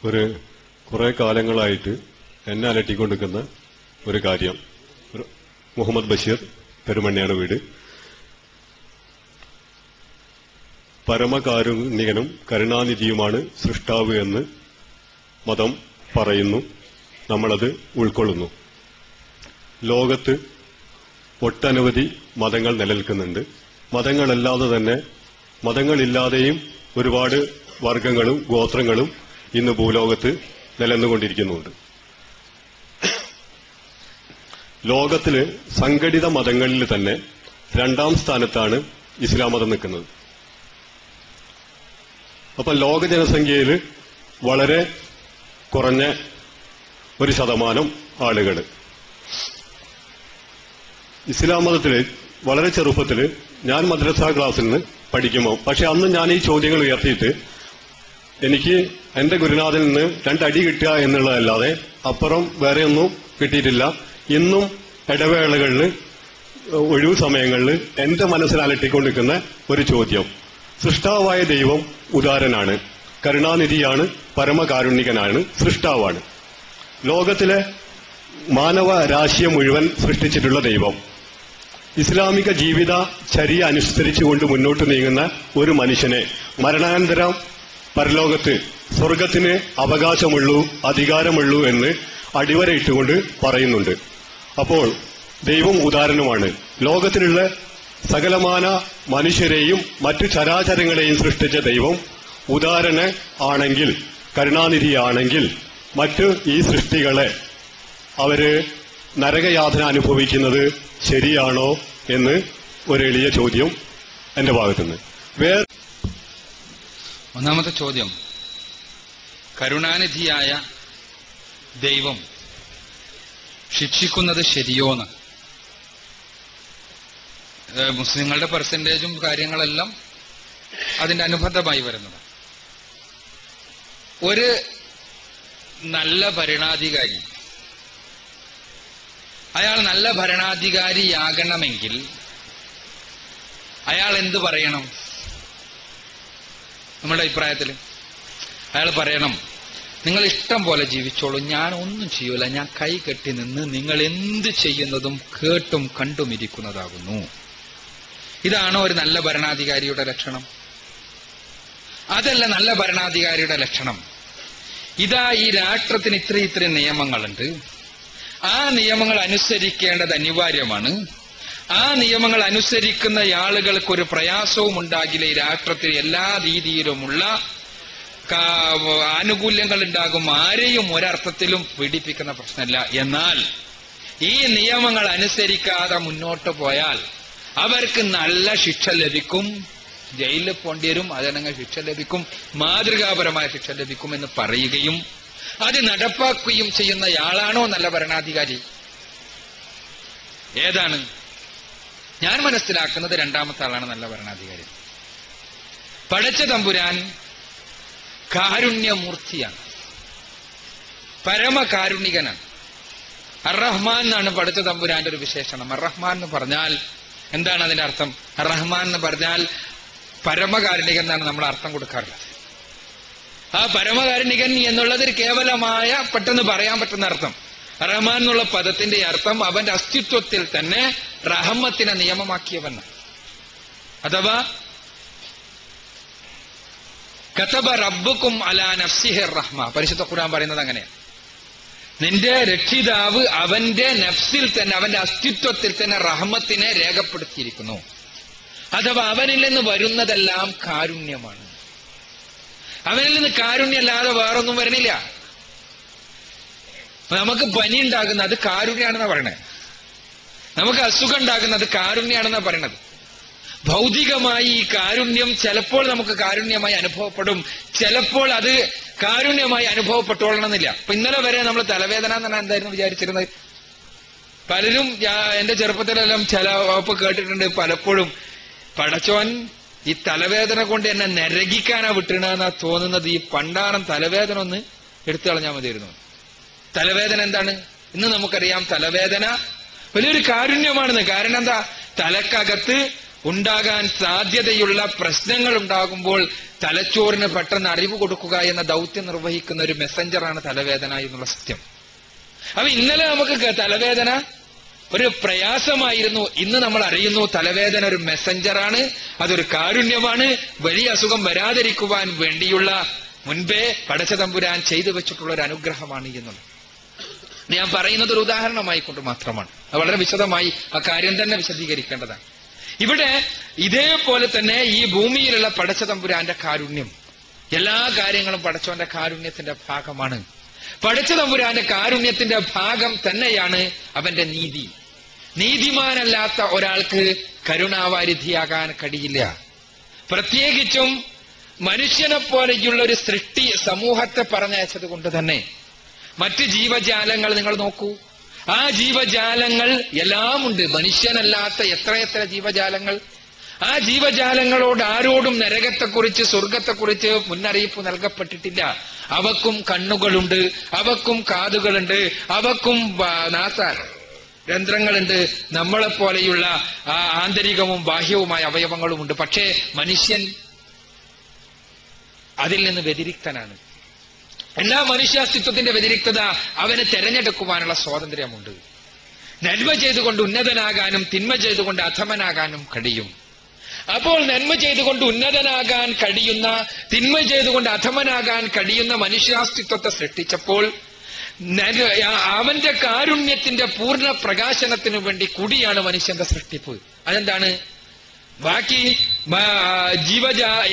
കുറെ കാലങ്ങളായിട്ട് എന്നെ അലട്ടിക്കൊണ്ടിരിക്കുന്ന ഒരു കാര്യം. മുഹമ്മദ് ബഷീർ, പെരുമണ്ണിയാണ് വീട്. പരമകാരുണികനും കരുണാനിധിയുമാണ് സൃഷ്ടാവ് എന്ന് മതം പറയുന്നു. നമ്മളത് ഉൾക്കൊള്ളുന്നു. ലോകത്ത് ഒട്ടനവധി മതങ്ങൾ നിലനിൽക്കുന്നുണ്ട്. മതങ്ങളല്ലാതെ തന്നെ മതങ്ങളില്ലാതെയും ഒരുപാട് വർഗങ്ങളും ഗോത്രങ്ങളും ഇന്ന് ഭൂലോകത്ത് നിലനിന്നുകൊണ്ടിരിക്കുന്നുണ്ട്. ലോകത്തില് സംഘടിത മതങ്ങളിൽ തന്നെ 2ാം സ്ഥാനത്താണ് ഇസ്ലാം മതം നിൽക്കുന്നത്. അപ്പൊ ലോക ജനസംഖ്യയിൽ വളരെ കുറഞ്ഞ ഒരു ശതമാനം ആളുകൾ ഇസ്ലാം മതത്തില് വളരെ ചെറുപ്പത്തില് ഞാൻ മദ്രസ ക്ലാസ്സിൽ നിന്ന് പഠിക്കുമ്പോൾ, പക്ഷെ അന്ന് ഞാൻ ഈ ചോദ്യങ്ങൾ ഉയർത്തിയിട്ട് എനിക്ക് എന്റെ ഗുരുനാഥനിൽ നിന്ന് 2 അടി കിട്ടുക എന്നുള്ളതല്ലാതെ അപ്പുറം വേറെ ഒന്നും കിട്ടിയിട്ടില്ല. ഇന്നും ഇടവേളകളിൽ ഒഴിവു സമയങ്ങളിൽ എന്റെ മനസ്സിൽ അലട്ടിക്കൊണ്ടിരിക്കുന്ന ഒരു ചോദ്യം, സൃഷ്ടാവായ ദൈവം ഉദാരനാണ്, കരുണാനിധിയാണ്, പരമകാരുണികനാണ്, സൃഷ്ടാവാണ്. ലോകത്തിലെ മാനവ രാശിയെ മുഴുവൻ സൃഷ്ടിച്ചിട്ടുള്ള ദൈവം ഇസ്ലാമിക ജീവിത ചര്യ അനുസരിച്ചുകൊണ്ട് മുന്നോട്ട് നീങ്ങുന്ന ഒരു മനുഷ്യനെ മരണാനന്തരം പരലോകത്ത് സ്വർഗത്തിന് അവകാശമുള്ളൂ, അധികാരമുള്ളൂ എന്ന് അടിവരയിട്ടുകൊണ്ട് പറയുന്നുണ്ട്. അപ്പോൾ ദൈവം ഉദാരനുമാണ്. ലോകത്തിലുള്ള സകലമാന മനുഷ്യരെയും മറ്റു ചരാചരങ്ങളെയും സൃഷ്ടിച്ച ദൈവം ഉദാരന് ആണെങ്കിൽ, കരുണാനിധിയാണെങ്കിൽ, മറ്റു ഈ സൃഷ്ടികളെ അവര് നരകയാതന അനുഭവിക്കുന്നത് ശരിയാണോ എന്ന് ഒരു എളിയ ചോദ്യം എന്റെ ഭാഗത്തുനിന്ന്. ഒന്നാമത്തെ ചോദ്യം, കരുണാനിധിയായ ദൈവം ശിക്ഷിക്കുന്നത് ശരിയോന്ന്. മുസ്ലിങ്ങളുടെ പെർസെന്റേജും കാര്യങ്ങളെല്ലാം അതിന്റെ അനുബന്ധമായി വരുന്നതാണ്. ഒരു നല്ല ഭരണാധികാരി, അയാൾ നല്ല ഭരണാധികാരിയാകണമെങ്കിൽ അയാൾ എന്ത് പറയണം? നമ്മുടെ അഭിപ്രായത്തിൽ അയാൾ പറയണം, നിങ്ങൾ ഇഷ്ടം പോലെ ജീവിച്ചോളൂ, ഞാൻ ഒന്നും ചെയ്യൂല, ഞാൻ കൈ കെട്ടി നിന്ന് നിങ്ങൾ എന്ത് ചെയ്യുന്നതും കേട്ടും കണ്ടും ഇരിക്കുന്നതാകുന്നു. ഇതാണോ ഒരു നല്ല ഭരണാധികാരിയുടെ ലക്ഷണം? അതല്ല നല്ല ഭരണാധികാരിയുടെ ലക്ഷണം. ഇതാ ഈ രാഷ്ട്രത്തിന് ഇത്രയും നിയമങ്ങളുണ്ട്, ആ നിയമങ്ങൾ അനുസരിക്കേണ്ടത് അനിവാര്യമാണ്. ആ നിയമങ്ങൾ അനുസരിക്കുന്ന ആളുകൾക്ക് ഒരു പ്രയാസവും ഉണ്ടാകില്ല. ഈ രാഷ്ട്രത്തിൽ എല്ലാ രീതിയിലുമുള്ള ആനുകൂല്യങ്ങൾ ഉണ്ടാകും, ആരെയും ഒരർത്ഥത്തിലും പീഡിപ്പിക്കുന്ന പ്രശ്നമില്ല. എന്നാൽ ഈ നിയമങ്ങൾ അനുസരിക്കാതെ മുന്നോട്ട് പോയാൽ അവർക്ക് നല്ല ശിക്ഷ ലഭിക്കും, ജയിലിൽ പോണ്ടി വരും, അതിനങ്ങനെ ശിക്ഷ ലഭിക്കും, മാതൃകാപരമായ ശിക്ഷ ലഭിക്കും എന്ന് പറയുകയും അത് നടപ്പാക്കുകയും ചെയ്യുന്നയാളാണോ നല്ല ഭരണാധികാരി? ഏതാണ്? ഞാൻ മനസ്സിലാക്കുന്നത് 2ാമത്തെ ആളാണ് നല്ല ഭരണാധികാരി. പടച്ച തമ്പുരാൻ കാരുണ്യമൂർത്തിയാണ്, പരമകാരുണികനാണ്. അർ-റഹ്മാൻ എന്നാണ് പടച്ച തമ്പുരാന്റെ ഒരു വിശേഷണം. അർ-റഹ്മാൻ എന്ന് പറഞ്ഞാൽ എന്താണ് അതിന്റെ അർത്ഥം? അർ-റഹ്മാൻ എന്ന് പറഞ്ഞാൽ പരമകാരുണികൻ എന്നാണ് നമ്മൾ അർത്ഥം കൊടുക്കാറുള്ളത്. ആ പരമകാരുണികൻ എന്നുള്ളത് ഒരു കേവലമായ പെട്ടെന്ന് പറയാൻ പറ്റുന്ന അർത്ഥം. റഹ്മാൻ എന്നുള്ള പദത്തിന്റെ അർത്ഥം അവന്റെ അസ്തിത്വത്തിൽ തന്നെ റഹ്മത്തിനെ നിയമമാക്കിയവൻ. അഥവാ കതബ റബ്ബുക്കും അലാ നഫ്സിഹി റഹ്മ, പരിശുദ്ധ ഖുർആൻ പറയുന്നത് അങ്ങനെയാണ്. നിന്റെ രക്ഷിതാവ് അവന്റെ നഫ്സിൽ തന്നെ, അവന്റെ അസ്തിത്വത്തിൽ തന്നെ റഹ്മത്തിനെ രേഖപ്പെടുത്തിയിരിക്കുന്നു. അഥവാ അവനിൽ നിന്ന് വരുന്നതെല്ലാം കാരുണ്യമാണ്. അവനിൽ നിന്ന് കാരുണ്യമല്ലാതെ വേറൊന്നും വരണില്ല. നമുക്ക് പനി ഉണ്ടാകുന്ന അത് കാരുണ്യാണെന്നാ പറയണേ. നമുക്ക് അസുഖം ഉണ്ടാകുന്നത് കാരുണ്യാണെന്നാ പറയണത്. ഭൗതികമായി ഈ കാരുണ്യം ചിലപ്പോൾ നമുക്ക് കാരുണ്യമായി അനുഭവപ്പെടും, ചിലപ്പോൾ അത് കാരുണ്യമായി അനുഭവപ്പെട്ടോളണമെന്നില്ല. അപ്പൊ ഇന്നലെ വരെ നമ്മൾ തലവേദന എന്നാണ് എന്തായിരുന്നു വിചാരിച്ചിരുന്നത്. പലരും എന്റെ ചെറുപ്പത്തിലെല്ലാം ചില കേട്ടിട്ടുണ്ട് പലപ്പോഴും, പടച്ചോൻ ഈ തലവേദന കൊണ്ട് എന്നെ നരകിക്കാനാ വിട്ടിണെന്നാ തോന്നുന്നത്. ഈ പണ്ടാറം തലവേദന ഒന്ന് എടുത്തു കളഞ്ഞാൽ മതിയായിരുന്നു. തലവേദന എന്താണ്? ഇന്ന് നമുക്കറിയാം തലവേദന വലിയൊരു കാരുണ്യമാണെന്ന്. കാരണം എന്താ? തലക്കകത്ത് ഉണ്ടാകാൻ സാധ്യതയുള്ള പ്രശ്നങ്ങൾ ഉണ്ടാകുമ്പോൾ തലച്ചോറിന് പെട്ടെന്ന് അറിവ് കൊടുക്കുക എന്ന ദൗത്യം നിർവഹിക്കുന്ന ഒരു മെസ്സഞ്ചറാണ് തലവേദന എന്നുള്ള സത്യം. അപ്പൊ ഇന്നലെ നമുക്ക് തലവേദന ഒരു പ്രയാസമായിരുന്നു. ഇന്ന് നമ്മൾ അറിയുന്നു തലവേദന ഒരു മെസ്സഞ്ചറാണ്, അതൊരു കാരുണ്യമാണ്, വലിയ അസുഖം വരാതിരിക്കുവാൻ വേണ്ടിയുള്ള മുൻപേ പടച്ചതമ്പുരാൻ ചെയ്തു വെച്ചിട്ടുള്ള ഒരു അനുഗ്രഹമാണ് എന്നുള്ളത് ഞാൻ പറയുന്നത് ഒരു ഉദാഹരണമായിക്കൊണ്ട് മാത്രമാണ്. അത് വളരെ വിശദമായി ആ കാര്യം തന്നെ വിശദീകരിക്കേണ്ടതാണ്. ഇവിടെ ഇതേപോലെ തന്നെ ഈ ഭൂമിയിലുള്ള പടച്ചതമ്പുരാന്റെ കാരുണ്യം, എല്ലാ കാര്യങ്ങളും പടച്ചവന്റെ കാരുണ്യത്തിന്റെ ഭാഗമാണ്. പടച്ചതമ്പുരാന്റെ കാരുണ്യത്തിന്റെ ഭാഗം തന്നെയാണ് അവന്റെ നീതി. നീതിമാനല്ലാത്ത ഒരാൾക്ക് കരുണാവാരിധിയാകാൻ കഴിയില്ല. പ്രത്യേകിച്ചും മനുഷ്യനെ പോലെയുള്ള ഒരു സൃഷ്ടി സമൂഹത്തെ പറഞ്ഞയച്ചത് കൊണ്ട് തന്നെ മറ്റ് ജീവജാലങ്ങൾ നിങ്ങൾ നോക്കൂ, ആ ജീവജാലങ്ങൾ എല്ലാം ഉണ്ട്. മനുഷ്യനല്ലാത്ത എത്രയെത്ര ജീവജാലങ്ങൾ. ആ ജീവജാലങ്ങളോട് ആരോടും നരകത്തെക്കുറിച്ച് സ്വർഗത്തെക്കുറിച്ച് മുന്നറിയിപ്പ് നൽകപ്പെട്ടിട്ടില്ല. അവക്കും കണ്ണുകളുണ്ട്, അവക്കും കാതുകളുണ്ട്, അവക്കും രന്ധ്രങ്ങളുണ്ട്, നമ്മളെപ്പോലെയുള്ള ആന്തരികവും ബാഹ്യവുമായ അവയവങ്ങളുമുണ്ട്. പക്ഷേ മനുഷ്യൻ അതിൽ നിന്ന് വ്യതിരിക്തനാണ്. എല്ലാ മനുഷ്യാസ്തിത്വത്തിന്റെ വ്യതിരിക്തത അവന് തെരഞ്ഞെടുക്കുവാനുള്ള സ്വാതന്ത്ര്യമുണ്ട്. നന്മ ചെയ്തുകൊണ്ട് ഉന്നതനാകാനും തിന്മ ചെയ്തുകൊണ്ട് അധമനാകാനും കഴിയും. അപ്പോൾ നന്മ ചെയ്തുകൊണ്ട് ഉന്നതനാകാൻ കഴിയുന്ന, തിന്മ ചെയ്തുകൊണ്ട് അധമനാകാൻ കഴിയുന്ന മനുഷ്യാസ്തിത്വത്തെ സൃഷ്ടിച്ചപ്പോൾ അവന്റെ കാരുണ്യത്തിന്റെ പൂർണ്ണ പ്രകാശനത്തിനു വേണ്ടി കൂടിയാണ് മനുഷ്യന്റെ സൃഷ്ടിപ്പ്. അതെന്താണ്? ബാക്കി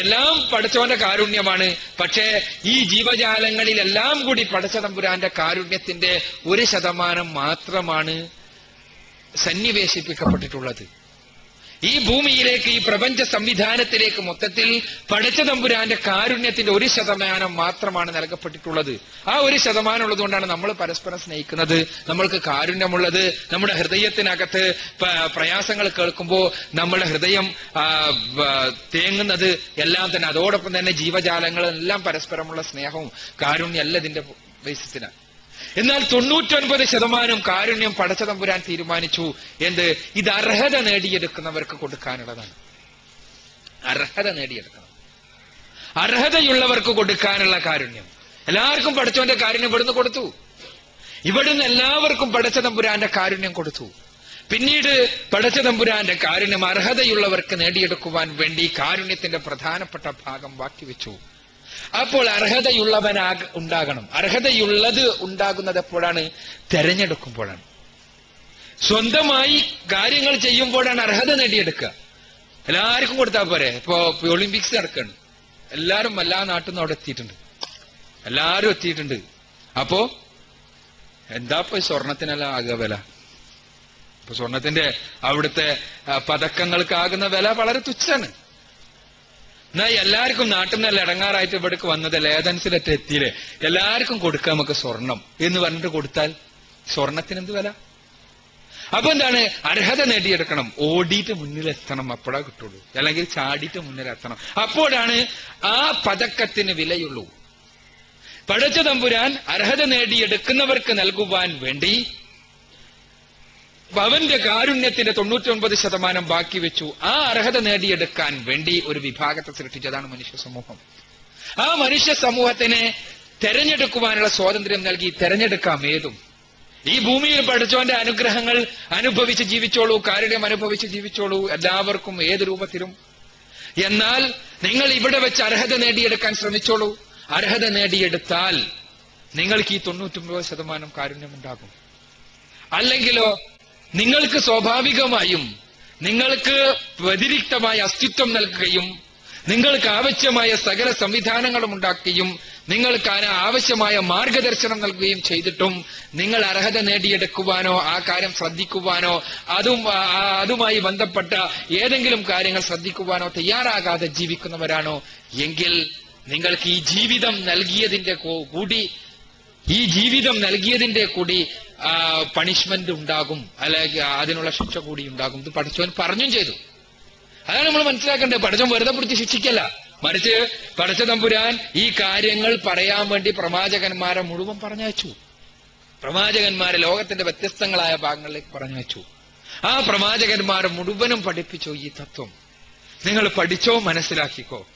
എല്ലാം പടച്ചവന്റെ കാരുണ്യമാണ്. പക്ഷേ ഈ ജീവജാലങ്ങളിലെല്ലാം കൂടി പടച്ചതമ്പുരാന്റെ കാരുണ്യത്തിന്റെ 1% മാത്രമാണ് സന്നിവേശിപ്പിക്കപ്പെട്ടിട്ടുള്ളത്. ഈ ഭൂമിയിലേക്ക്, ഈ പ്രപഞ്ച സംവിധാനത്തിലേക്ക് മൊത്തത്തിൽ പടച്ചതമ്പുരാന്റെ കാരുണ്യത്തിന്റെ 1% മാത്രമാണ് നൽകപ്പെട്ടിട്ടുള്ളത്. ആ 1% ഉള്ളതുകൊണ്ടാണ് നമ്മൾ പരസ്പരം സ്നേഹിക്കുന്നത്, നമ്മൾക്ക് കാരുണ്യമുള്ളത്. നമ്മുടെ ഹൃദയത്തിനകത്ത് പ്രയാസങ്ങൾ കേൾക്കുമ്പോൾ നമ്മുടെ ഹൃദയം തേങ്ങുന്നത് എല്ലാം തന്നെ അതോടൊപ്പം തന്നെ ജീവജാലങ്ങളെല്ലാം പരസ്പരമുള്ള സ്നേഹവും കാരുണ്യം അല്ല ഇതിന്റെ ബേസിസിനാണ്. എന്നാൽ 99% കാരുണ്യം പടച്ചതമ്പുരാൻ തീരുമാനിച്ചു. എന്ത്? ഇത് അർഹത നേടിയെടുക്കുന്നവർക്ക് കൊടുക്കാനുള്ളതാണ്. അർഹത നേടിയെടുക്കണം, അർഹതയുള്ളവർക്ക് കൊടുക്കാനുള്ള കാരുണ്യം. എല്ലാവർക്കും പടച്ചവന്റെ കാരുണ്യം ഇവിടുന്ന് കൊടുത്തു. ഇവിടുന്ന് എല്ലാവർക്കും പടച്ചതമ്പുരാന്റെ കാരുണ്യം കൊടുത്തു. പിന്നീട് പടച്ചതമ്പുരാന്റെ കാരുണ്യം അർഹതയുള്ളവർക്ക് നേടിയെടുക്കുവാൻ വേണ്ടി കാരുണ്യത്തിന്റെ പ്രധാനപ്പെട്ട ഭാഗം ബാക്കിവെച്ചു. അപ്പോൾ ഉണ്ടാകണം. അർഹതയുള്ളത് ഉണ്ടാകുന്നത് എപ്പോഴാണ്? തെരഞ്ഞെടുക്കുമ്പോഴാണ്. സ്വന്തമായി കാര്യങ്ങൾ ചെയ്യുമ്പോഴാണ് അർഹത നേടിയെടുക്കുക. എല്ലാവർക്കും കൊടുത്താൽ പോരെ? ഇപ്പോ ഒളിമ്പിക്സ് നടക്കുകയാണ്, എല്ലാവരും എല്ലാ നാട്ടിൽ നിന്നും അവിടെ എത്തിയിട്ടുണ്ട്, എല്ലാവരും എത്തിയിട്ടുണ്ട്. അപ്പോ എന്താ ഇപ്പൊ സ്വർണത്തിനെല്ലാം ആകുക വില? ഇപ്പൊ സ്വർണത്തിന്റെ അവിടുത്തെ പതക്കങ്ങൾക്കാകുന്ന വില വളരെ തുച്ഛാണ്. എന്നാൽ എല്ലാവർക്കും നാട്ടിൽ നിന്നല്ല ഇടങ്ങാറായിട്ട് ഇവിടേക്ക് വന്നതല്ലേ, ഏതൻസിലൊക്കെ എത്തിയില്ലേ, എല്ലാവർക്കും കൊടുക്കാം നമുക്ക് സ്വർണം എന്ന് പറഞ്ഞിട്ട് കൊടുത്താൽ സ്വർണത്തിന് എന്ത് വില? അപ്പൊ എന്താണ്? അർഹത നേടിയെടുക്കണം, ഓടിയിട്ട് മുന്നിലെത്തണം, അപ്പോഴാ കിട്ടുള്ളൂ. അല്ലെങ്കിൽ ചാടിയിട്ട് മുന്നിലെത്തണം, അപ്പോഴാണ് ആ പതക്കത്തിന് വിലയുള്ളൂ. പടച്ചതമ്പുരാൻ അർഹത നേടിയെടുക്കുന്നവർക്ക് നൽകുവാൻ വേണ്ടി അവന്റെ കാരുണ്യത്തിന്റെ 99% ബാക്കി വെച്ചു. ആ അർഹത നേടിയെടുക്കാൻ വേണ്ടി ഒരു വിഭാഗത്തെ സൃഷ്ടിച്ചതാണ് മനുഷ്യ സമൂഹം. ആ മനുഷ്യ സമൂഹത്തിനെ തെരഞ്ഞെടുക്കുവാനുള്ള സ്വാതന്ത്ര്യം നൽകി. തെരഞ്ഞെടുക്കാം ഏതും. ഈ ഭൂമിയിൽ പടച്ചവന്റെ അനുഗ്രഹങ്ങൾ അനുഭവിച്ച് ജീവിച്ചോളൂ, കാരുണ്യം അനുഭവിച്ച് ജീവിച്ചോളൂ, എല്ലാവർക്കും ഏത് രൂപത്തിലും. എന്നാൽ നിങ്ങൾ ഇവിടെ വെച്ച് അർഹത നേടിയെടുക്കാൻ ശ്രമിച്ചോളൂ. അർഹത നേടിയെടുത്താൽ നിങ്ങൾക്ക് ഈ 99% കാരുണ്യമുണ്ടാകും. അല്ലെങ്കിലോ നിങ്ങൾക്ക് സ്വാഭാവികമായും നിങ്ങൾക്ക് വ്യതിരിക്തമായ അസ്തിത്വം നൽകുകയും നിങ്ങൾക്ക് ആവശ്യമായ സകല സംവിധാനങ്ങളും ഉണ്ടാക്കുകയും നിങ്ങൾക്ക് ആവശ്യമായ മാർഗദർശനം നൽകുകയും ചെയ്തിട്ടും നിങ്ങൾ അർഹത നേടിയെടുക്കുവാനോ ആ കാര്യം ശ്രദ്ധിക്കുവാനോ അതുമായി ബന്ധപ്പെട്ട ഏതെങ്കിലും കാര്യങ്ങൾ ശ്രദ്ധിക്കുവാനോ തയ്യാറാകാതെ ജീവിക്കുന്നവരാണോ എങ്കിൽ നിങ്ങൾക്ക് ഈ ജീവിതം നൽകിയതിന്റെ കൂടി പണിഷ്മെന്റ് ഉണ്ടാകും, അല്ലെങ്കിൽ അതിനുള്ള ശിക്ഷ കൂടി ഉണ്ടാകും. ഇത് പടച്ചവൻ പറഞ്ഞും ചെയ്തു. അതാണ് നമ്മൾ മനസ്സിലാക്കേണ്ടത്. പടച്ചവൻ വെറുതെ പിടിച്ച് ശിക്ഷിക്കല്ല, മറിച്ച് പടച്ചതമ്പുരാൻ ഈ കാര്യങ്ങൾ പറയാൻ വേണ്ടി പ്രവാചകന്മാരെ മുഴുവൻ പറഞ്ഞയച്ചു. പ്രവാചകന്മാരെ ലോകത്തിന്റെ വ്യത്യസ്തങ്ങളായ ഭാഗങ്ങളിലേക്ക് പറഞ്ഞയച്ചു. ആ പ്രവാചകന്മാർ മുഴുവനും പഠിപ്പിച്ചോ ഈ തത്വം. നിങ്ങൾ പഠിച്ചോ, മനസ്സിലാക്കിക്കോ.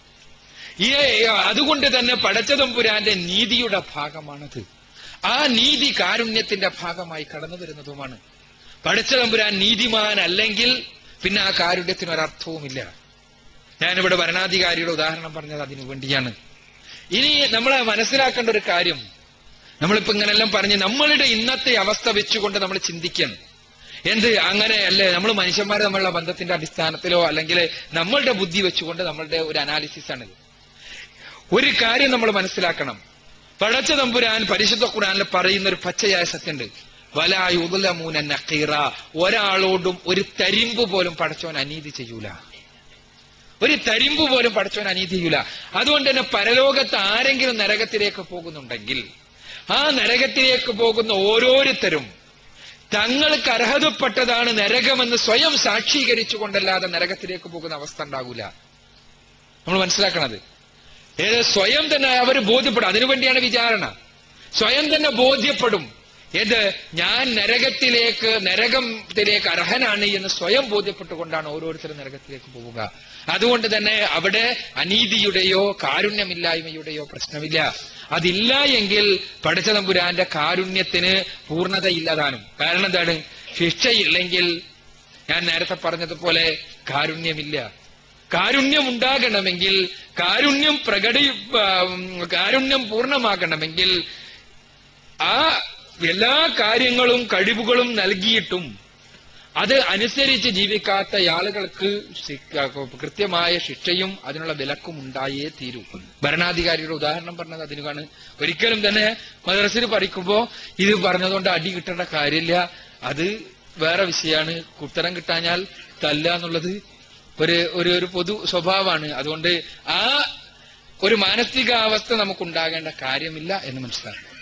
അതുകൊണ്ട് തന്നെ പടച്ചതമ്പുരാന്റെ നീതിയുടെ ഭാഗമാണത്. ആ നീതി കാരുണ്യത്തിന്റെ ഭാഗമായി കടന്നു വരുന്നതുമാണ്. പടച്ചതമ്പുരാൻ നീതിമാൻ അല്ലെങ്കിൽ പിന്നെ ആ കാരുണ്യത്തിനൊരർത്ഥവുമില്ല. ഞാനിവിടെ ഭരണാധികാരിയുടെ ഉദാഹരണം പറഞ്ഞത് അതിനു വേണ്ടിയാണ്. ഇനി നമ്മൾ മനസ്സിലാക്കേണ്ട ഒരു കാര്യം, നമ്മളിപ്പോ ഇങ്ങനെല്ലാം പറഞ്ഞ് നമ്മളുടെ ഇന്നത്തെ അവസ്ഥ വെച്ചുകൊണ്ട് നമ്മൾ ചിന്തിക്കണം. അങ്ങനെയല്ലേ നമ്മൾ മനുഷ്യന്മാർ തമ്മിലുള്ള ബന്ധത്തിന്റെ അടിസ്ഥാനത്തിലോ അല്ലെങ്കിൽ നമ്മളുടെ ബുദ്ധി വെച്ചുകൊണ്ട് നമ്മളുടെ ഒരു അനാലിസിസ് ആണിത്. ഒരു കാര്യം നമ്മൾ മനസ്സിലാക്കണം. പടച്ച തമ്പുരാൻ പരിശുദ്ധ ഖുർആനിൽ പറയുന്ന ഒരു പച്ചയായ സത്യമുണ്ട്. വലാ യുദ്ലമൂന നഖീറ. ഒരാളോടും ഒരു തരിമ്പ് പോലും പടച്ചവൻ അനീതി ചെയ്യൂല. ഒരു തരിമ്പ് പോലും പടച്ചവൻ അനീതി ചെയ്യൂല. അതുകൊണ്ട് തന്നെ പരലോകത്ത് ആരെങ്കിലും നരകത്തിലേക്ക് പോകുന്നുണ്ടെങ്കിൽ ആ നരകത്തിലേക്ക് പോകുന്ന ഓരോരുത്തരും തങ്ങൾക്ക് അർഹതപ്പെട്ടതാണ് നരകമെന്ന് സ്വയം സാക്ഷീകരിച്ചുകൊണ്ടല്ലാതെ നരകത്തിലേക്ക് പോകുന്ന അവസ്ഥ ഉണ്ടാകൂല. നമ്മൾ മനസ്സിലാക്കണത് സ്വയം തന്നെ അവർ ബോധ്യപ്പെടും. അതിനുവേണ്ടിയാണ് വിചാരണ. സ്വയം തന്നെ ബോധ്യപ്പെടും ഞാൻ നരകത്തിലേക്ക് അർഹനാണ് എന്ന് സ്വയം ബോധ്യപ്പെട്ടുകൊണ്ടാണ് ഓരോരുത്തരും നരകത്തിലേക്ക് പോവുക. അതുകൊണ്ട് തന്നെ അവിടെ അനീതിയുടെയോ കാരുണ്യമില്ലായ്മയുടെയോ പ്രശ്നമില്ല. അതില്ല എങ്കിൽ പടച്ചതമ്പുരാന്റെ കാരുണ്യത്തിന് പൂർണ്ണതയില്ലതാനും. കാരണം എന്താണ്? ശിക്ഷയില്ലെങ്കിൽ ഞാൻ നേരത്തെ പറഞ്ഞതുപോലെ കാരുണ്യമില്ല. കാരുണ്യം ഉണ്ടാകണമെങ്കിൽ, കാരുണ്യം പൂർണ്ണമാകണമെങ്കിൽ ആ എല്ലാ കാര്യങ്ങളും കഴിവുകളും നൽകിയിട്ടും അത് അനുസരിച്ച് ജീവിക്കാത്ത ആളുകൾക്ക് കൃത്യമായ ശിക്ഷയും അതിനുള്ള വിലക്കും ഉണ്ടായേ തീരൂ. ഭരണാധികാരിയുടെ ഉദാഹരണം പറഞ്ഞത് അതിനാണ്. ഒരിക്കലും തന്നെ മദ്രസയിൽ പഠിക്കുമ്പോ ഇത് പറഞ്ഞതുകൊണ്ട് അടി കിട്ടേണ്ട കാര്യമില്ല, അത് വേറെ വിഷയമാണ്. ഉത്തരം കിട്ടാഞ്ഞാൽ തല്ല എന്നുള്ളത് ഒരു പൊതു സ്വഭാവമാണ്. അതുകൊണ്ട് ആ ഒരു മാനസികാവസ്ഥ നമുക്കുണ്ടാകേണ്ട കാര്യമില്ല എന്ന് മനസ്സിലാക്കണം.